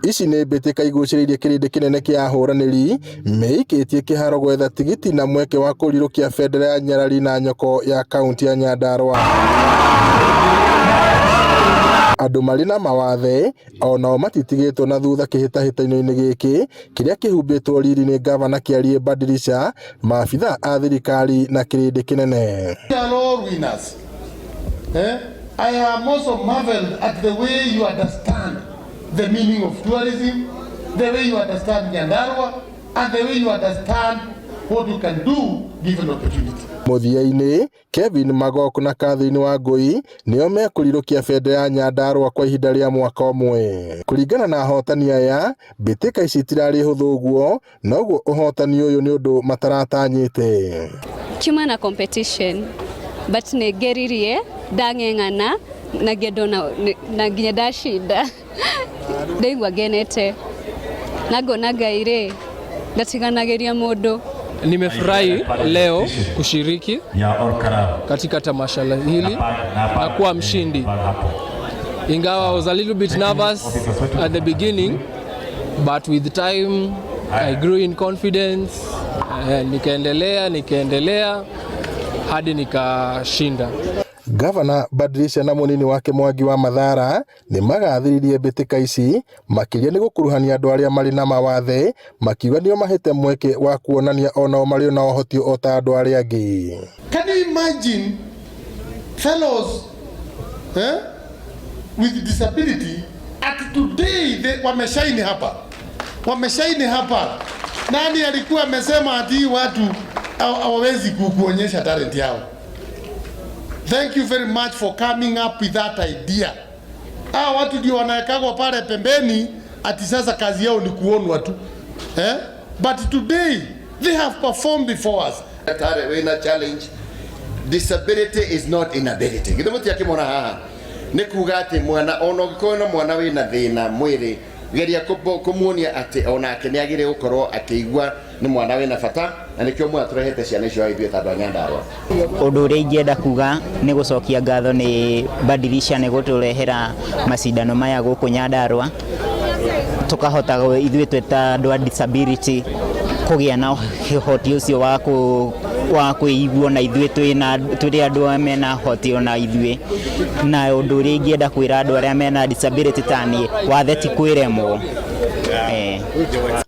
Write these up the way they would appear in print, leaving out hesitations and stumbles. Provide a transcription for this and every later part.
Ici nĩ mbĩtĩka igucĩrĩirie kĩrĩndĩ kĩnene kĩa ahũranĩri meikĩtie kĩharo gwetha tigiti na mweke wa kũrirũkia bendera ya nyarari na nyoko ya kaunti ya Nyandarua. Andũ marĩ na mawathe onao matitigĩtwo na thutha kĩhĩtahĩtano-inĩ gĩkĩ kĩrĩa kĩhumbĩtwo riri nĩ gavana Kĩariĩ Badilisha, maabitha a thirikari na kĩrĩndĩ kĩnene. I am also marveled at the way you understand the meaning of tourism, the way you understand Nyandarua, and the way you understand what you can do given opportunity. Mũthia-inĩ, Kevin Magak na Catherine Wangũi nĩo mekũrirũkia bendera ya Nyandarua kwa ihinda rĩa mwaka ũmwe. Kũringana na ahotani aya, mbĩtĩka ici itirarĩ hũthũ ũguo, noguo ũhotani ũyũ nĩ ũndũ mataratanyĩte. Kiuma na competition, but nĩngeririe ndang'eng'ana na ngĩendona na nginya ndashinda. Ndaigua ngenete na ngona Ngai ndatiganagĩria mũndũ. Nimefurahi leo kushiriki katika tamasha hili na kuwa mshindi. Ingawa I was a little bit nervous at the beginning, but with time I grew in confidence. Nikaendelea hadi nikashinda. Gavana Badilisha na munini wake Mwangi wa Mathara nĩ magathĩrĩirie mbĩtĩka ici makĩria nĩ gũkuruhania andũ arĩa marĩ na mawathe, makiuga nĩo mahete mweke wa kuonania onao marĩ na ũhoti o ta andũ arĩa angĩ. Can you imagine fellows with disability at today wameshaini hapa. Nani alikuwa amesema ati watu hawawezi kuonyesha talent yao? Thank you very much for coming up with that idea. Watu ndio wanaekagwa pale pembeni ati sasa kazi yao ni kuonwa tu. But today they have performed before us. We're challenge. Disability is not inability. Githumo tia kimona haha ni kuga ati mwana ono gikona mwana wina thina mwiri geria kumuonia ati onake ni agire gukorwo akĩigua ni mwana wina bata na nikio mwa turehete ciana icio ithuĩ ta andũ a Nyandarua. Ũndũ ũrĩa ingĩenda kuga nĩ gũcokia ngatho nĩ Badilisha nĩ gũtũrehera macindano maya gũkũ Nyandarua, tukahota ithuĩ twĩ ta andũ a disability kũgĩa na ũhoti ũcio wa kwĩigua na ithuĩ tũrĩ andũ mena ũhoti ona ithuĩ. Na ũndũ ũrĩa ingĩenda kwĩra andũ arĩa mena disability ta niĩ, wathe ti kwĩremwo.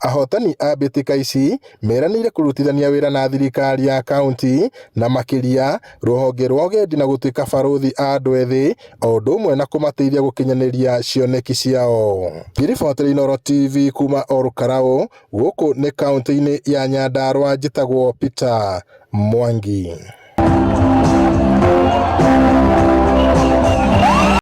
Ahotani a mbĩtĩka ici meranĩire kũrutithania wĩra na thirikari ya kaunti na makĩria rũhonge rwa ũgendi na gũtuĩka barũthi a andũ ethĩ o ũndũ ũmwe na kũmateithia gũkinyanĩria cioneki ciao. Ngĩribotera Inooro TV kuma Olkarau gũkũ nĩ kaunti-inĩ ya Nyandarua, njĩtagwo Peter Mwangi.